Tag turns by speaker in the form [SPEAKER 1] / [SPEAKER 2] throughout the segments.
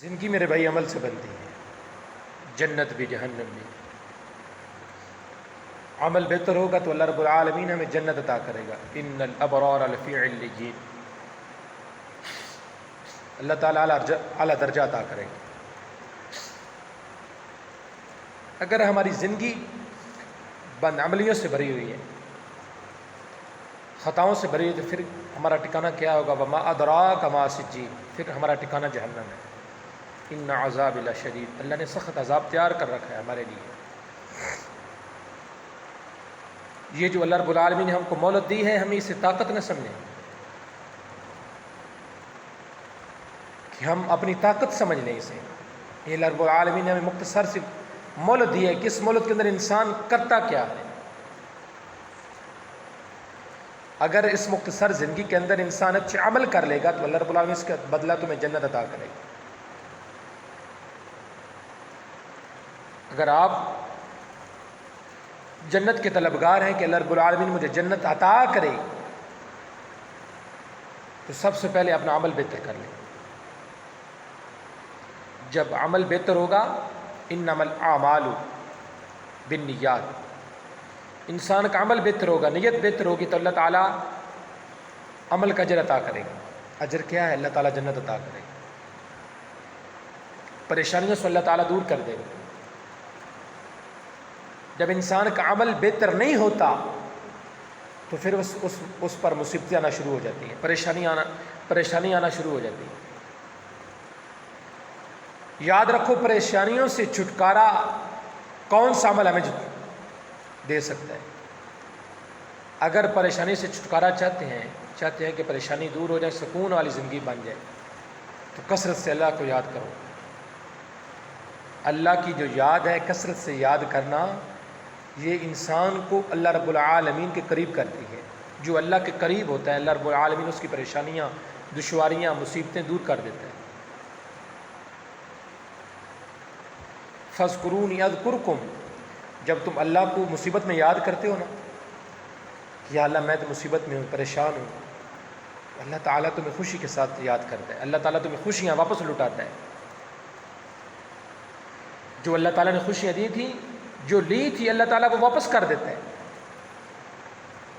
[SPEAKER 1] زندگی میرے بھائی عمل سے بنتی ہے، جنت بھی جہنم بھی۔ عمل بہتر ہوگا تو اللہ رب العالمین ہمیں جنت عطا کرے گا۔ ان الابرار لفی علیین، اللہ تعالیٰ اعلیٰ درجہ عطا کرے گا۔ اگر ہماری زندگی بد عملیوں سے بھری ہوئی ہے، خطاؤں سے بھری ہوئی، تو پھر ہمارا ٹھکانہ کیا ہوگا؟ وما ادراک ما سجین، پھر ہمارا ٹھکانہ جہنم ہے۔ ان عذاب لشدید، اللہ نے سخت عذاب تیار کر رکھا ہے ہمارے لیے۔ یہ جو اللہ رب العالمین نے ہم کو مہلت دی ہے، ہمیں اسے طاقت نہ سمجھیں کہ ہم اپنی طاقت سمجھ لیں اسے۔ یہ اللہ رب العالمین نے ہمیں مختصر سی مہلت دی ہے کہ اس مہلت کے اندر انسان کرتا کیا ہے۔ اگر اس مختصر زندگی کے اندر انسان اچھے عمل کر لے گا تو اللہ رب العالمین اس کا بدلہ تمہیں جنت عطا کرے گا۔ اگر آپ جنت کے طلبگار ہیں کہ اللہ رب العالمین مجھے جنت عطا کرے، تو سب سے پہلے اپنا عمل بہتر کر لیں۔ جب عمل بہتر ہوگا، انما الاعمال بالنیات، انسان کا عمل بہتر ہوگا، نیت بہتر ہوگی تو اللہ تعالیٰ عمل کا اجر عطا کرے گا۔ اجر کیا ہے؟ اللہ تعالیٰ جنت عطا کرے گا، پریشانیوں سے اللہ تعالیٰ دور کر دے گا۔ جب انسان کا عمل بہتر نہیں ہوتا تو پھر اس پر مصیبتیں آنا شروع ہو جاتی ہیں، پریشانی آنا شروع ہو جاتی ہے۔ یاد رکھو، پریشانیوں سے چھٹکارا کون سا عمل ہمیں دے سکتا ہے؟ اگر پریشانی سے چھٹکارا چاہتے ہیں کہ پریشانی دور ہو جائے، سکون والی زندگی بن جائے، تو کثرت سے اللہ کو یاد کرو۔ اللہ کی جو یاد ہے، کثرت سے یاد کرنا، یہ انسان کو اللہ رب العالمین کے قریب کرتی ہے۔ جو اللہ کے قریب ہوتا ہے، اللہ رب العالمین اس کی پریشانیاں، دشواریاں، مصیبتیں دور کر دیتا ہے۔ فاذکرونی اذکرکم، جب تم اللہ کو مصیبت میں یاد کرتے ہو نا، کہ یا اللہ میں تو مصیبت میں ہوں، پریشان ہوں، اللہ تعالیٰ تمہیں خوشی کے ساتھ یاد کرتا ہے، اللہ تعالیٰ تمہیں خوشیاں واپس لوٹاتا ہے۔ جو اللہ تعالیٰ نے خوشیاں دی تھی، جو لی تھی، اللہ تعالیٰ وہ واپس کر دیتا ہے،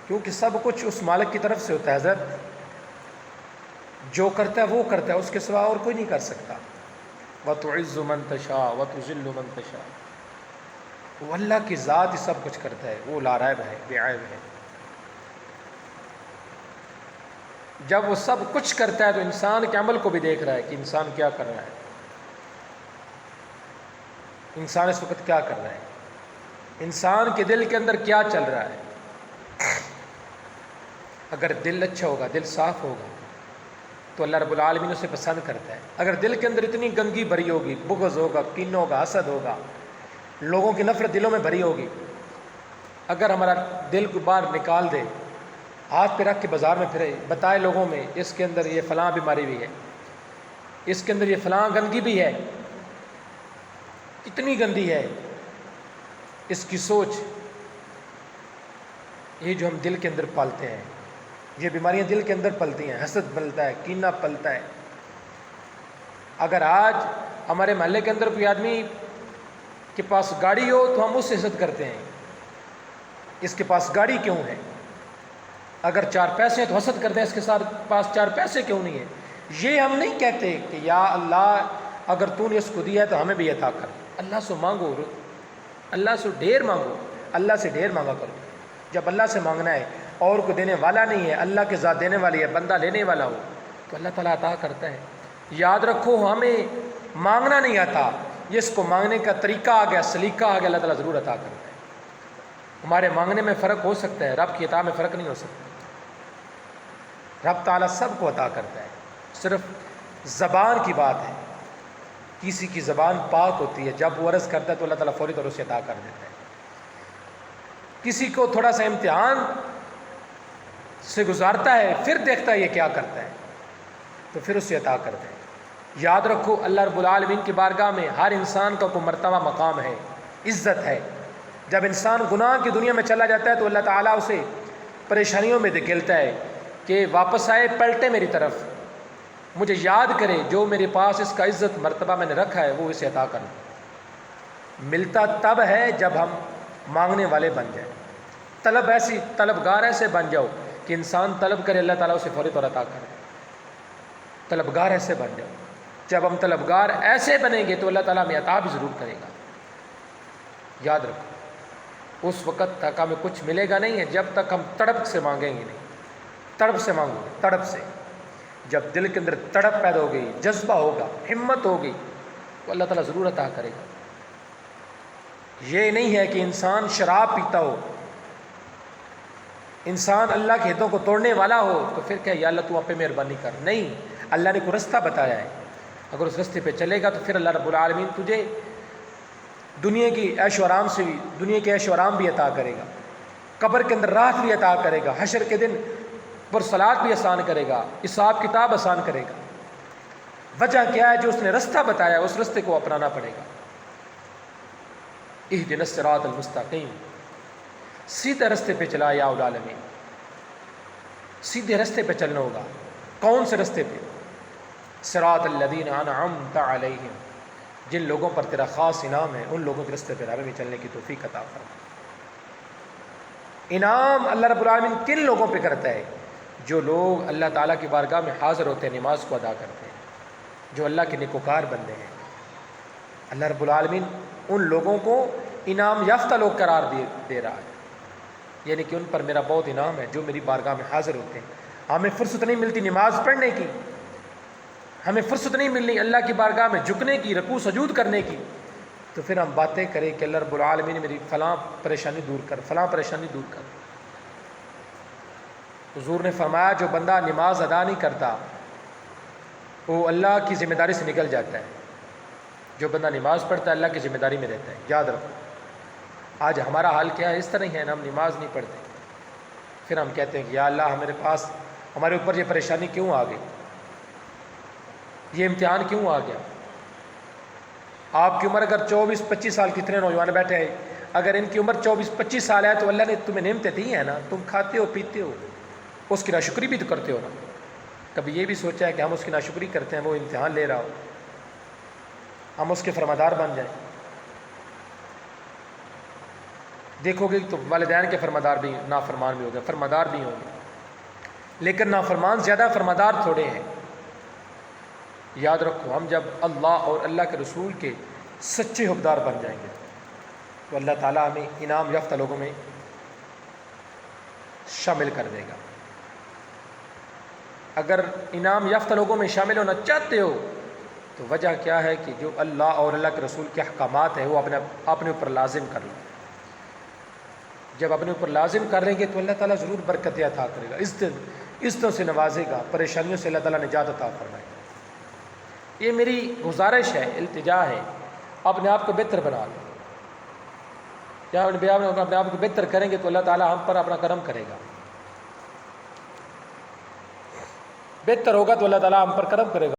[SPEAKER 1] کیونکہ سب کچھ اس مالک کی طرف سے ہوتا ہے۔ حضرت جو کرتا ہے وہ کرتا ہے، اس کے سوا اور کوئی نہیں کر سکتا۔ وَتُعِزُّ مَن تَشَاءُ وَتُذِلُّ مَن تَشَاءُ، وہ اللہ کی ذات ہی سب کچھ کرتا ہے، وہ لا ریب ہے، بے عیب ہے۔ جب وہ سب کچھ کرتا ہے تو انسان کے عمل کو بھی دیکھ رہا ہے کہ انسان کیا کر رہا ہے، انسان اس وقت کیا کر رہا ہے، انسان کے دل کے اندر کیا چل رہا ہے۔ اگر دل اچھا ہوگا، دل صاف ہوگا، تو اللہ رب العالمین اسے پسند کرتا ہے۔ اگر دل کے اندر اتنی گندگی بھری ہوگی، بغض ہوگا، کین ہوگا، حسد ہوگا، لوگوں کی نفرت دلوں میں بھری ہوگی، اگر ہمارا دل کو باہر نکال دے، ہاتھ پہ رکھ کے بازار میں پھرے، بتائے لوگوں میں اس کے اندر یہ فلاں بیماری بھی ہے، اس کے اندر یہ فلاں گندگی بھی ہے، اتنی گندی ہے اس کی سوچ، یہ جو ہم دل کے اندر پالتے ہیں، یہ بیماریاں دل کے اندر پلتی ہیں، حسد پلتا ہے، کینہ پلتا ہے۔ اگر آج ہمارے محلے کے اندر کوئی آدمی کے پاس گاڑی ہو تو ہم اس سے حسد کرتے ہیں، اس کے پاس گاڑی کیوں ہے؟ اگر 4 پیسے ہیں تو حسد کرتے ہیں، اس کے پاس 4 پیسے کیوں نہیں ہیں؟ یہ ہم نہیں کہتے کہ یا اللہ اگر تو نے اس کو دیا ہے تو ہمیں بھی عطا کر۔ اللہ سے مانگو، اللہ سے ڈھیر مانگو، اللہ سے ڈھیر مانگا کرو۔ جب اللہ سے مانگنا ہے، اور کو دینے والا نہیں ہے، اللہ کے ذات دینے والی ہے، بندہ لینے والا ہو تو اللہ تعالیٰ عطا کرتا ہے۔ یاد رکھو، ہمیں مانگنا نہیں آتا، جس کو مانگنے کا طریقہ آ گیا، سلیقہ آ گیا، اللہ تعالیٰ ضرور عطا کرتا ہے۔ ہمارے مانگنے میں فرق ہو سکتا ہے، رب کی عطا میں فرق نہیں ہو سکتا۔ رب تعالیٰ سب کو عطا کرتا ہے، صرف زبان کی بات ہے۔ کسی کی زبان پاک ہوتی ہے، جب وہ عرض کرتا ہے تو اللہ تعالیٰ فوری طور سے عطا کر دیتا ہے۔ کسی کو تھوڑا سا امتحان سے گزارتا ہے، پھر دیکھتا ہے یہ کیا کرتا ہے، تو پھر اسے عطا کرتا ہے۔ یاد رکھو، اللہ رب العالمین کی بارگاہ میں ہر انسان کا کوئی مرتبہ مقام ہے، عزت ہے۔ جب انسان گناہ کی دنیا میں چلا جاتا ہے تو اللہ تعالیٰ اسے پریشانیوں میں دھکیلتا ہے کہ واپس آئے، پلٹے میری طرف، مجھے یاد کرے، جو میرے پاس اس کا عزت مرتبہ میں نے رکھا ہے وہ اسے عطا کرنا۔ ملتا تب ہے جب ہم مانگنے والے بن جائیں، طلبگار ایسے بن جاؤ کہ انسان طلب کرے اللہ تعالیٰ اسے فوری طور عطا کرے۔ طلبگار ایسے بن جاؤ، جب ہم طلبگار ایسے بنیں گے تو اللہ تعالیٰ ہمیں عطا بھی ضرور کرے گا۔ یاد رکھو، اس وقت تک ہمیں کچھ ملے گا نہیں ہے جب تک ہم تڑپ سے مانگیں گے نہیں۔ تڑپ سے مانگو، تڑپ سے۔ جب دل کے اندر تڑپ پیدا ہو گئی، جذبہ ہوگا، ہمت ہوگی، تو اللہ تعالیٰ ضرور عطا کرے گا۔ یہ نہیں ہے کہ انسان شراب پیتا ہو، انسان اللہ کے ہتوں کو توڑنے والا ہو تو پھر کہ یا اللہ تو آپ پہ مہربانی کر۔ نہیں، اللہ نے کوئی رستہ بتایا ہے، اگر اس رستے پہ چلے گا تو پھر اللہ رب العالمین تجھے دنیا کی عیش و آرام سے بھی، دنیا کے عیش و آرام بھی عطا کرے گا، قبر کے اندر راحت بھی عطا کرے گا، حشر کے دن پر صلات بھی آسان کرے گا، حساب کتاب آسان کرے گا۔ وجہ کیا ہے؟ جو اس نے رستہ بتایا اس رستے کو اپنانا پڑے گا۔ اہدنا الصراط المستقیم، سیدھے رستے پہ چلا یا العالمین، سیدھے رستے پہ چلنا ہوگا۔ کون سے رستے پہ؟ صراط الذین انعمت علیہم، جن لوگوں پر تیرا خاص انعام ہے ان لوگوں کے رستے پہ ہمیں چلنے کی توفیق عطا فرما۔ انعام اللہ رب العالمین کن لوگوں پہ کرتا ہے؟ جو لوگ اللہ تعالیٰ کی بارگاہ میں حاضر ہوتے ہیں، نماز کو ادا کرتے ہیں، جو اللہ کے نیکوکار بندے ہیں۔ اللہ رب العالمین ان لوگوں کو انعام یافتہ لوگ قرار دے رہا ہے، یعنی کہ ان پر میرا بہت انعام ہے جو میری بارگاہ میں حاضر ہوتے ہیں۔ ہمیں فرصت نہیں ملتی نماز پڑھنے کی، ہمیں فرصت نہیں ملنی اللہ کی بارگاہ میں جھکنے کی، رکوع سجود کرنے کی، تو پھر ہم باتیں کریں کہ اللہ رب العالمین میری فلاں پریشانی دور کر، فلاں پریشانی دور کر۔ حضور نے فرمایا جو بندہ نماز ادا نہیں کرتا وہ اللہ کی ذمہ داری سے نکل جاتا ہے، جو بندہ نماز پڑھتا ہے اللہ کی ذمہ داری میں رہتا ہے۔ یاد رکھو، آج ہمارا حال کیا ہے؟ اس طرح ہی ہے نا، ہم نماز نہیں پڑھتے، پھر ہم کہتے ہیں کہ یا اللہ ہمارے پاس، ہمارے اوپر یہ پریشانی کیوں آ گئی، یہ امتحان کیوں آ گیا؟ آپ کی عمر اگر 24-25 سال، کتنے نوجوان بیٹھے ہیں، اگر ان کی عمر 24-25 سال ہے تو اللہ نے تمہیں نعمتیں دی ہیں نا، تم کھاتے ہو پیتے ہو، اس کی ناشکری بھی تو کرتے ہو نا۔ کبھی یہ بھی سوچا ہے کہ ہم اس کی ناشکری کرتے ہیں، وہ امتحان لے رہا ہو، ہم اس کے فرمانبردار بن جائیں؟ دیکھو گے تو والدین کے فرمانبردار بھی، نافرمان بھی ہو گئے، فرمانبردار بھی ہوں گے، لیکن نافرمان زیادہ، فرمانبردار تھوڑے ہیں۔ یاد رکھو، ہم جب اللہ اور اللہ کے رسول کے سچے حقدار بن جائیں گے تو اللہ تعالیٰ ہمیں انعام یافتہ لوگوں میں شامل کر دے گا۔ اگر انعام یافتہ لوگوں میں شامل ہونا چاہتے ہو تو وجہ کیا ہے کہ جو اللہ اور اللہ کے رسول کے احکامات ہیں وہ اپنے اوپر لازم کر لو۔ جب اپنے اوپر لازم کر لیں گے تو اللہ تعالیٰ ضرور برکت عطا کرے گا، عزتوں سے نوازے گا، پریشانیوں سے اللہ تعالیٰ نجات عطا فرمائے گا۔ یہ میری گزارش ہے، التجا ہے، اپنے آپ کو بہتر بنا لو۔ جب اپنے آپ کو بہتر کریں گے تو اللہ تعالیٰ ہم پر اپنا کرم کرے گا، بہتر ہوگا تو اللہ تعالیٰ ہم پر کرم کرے گا۔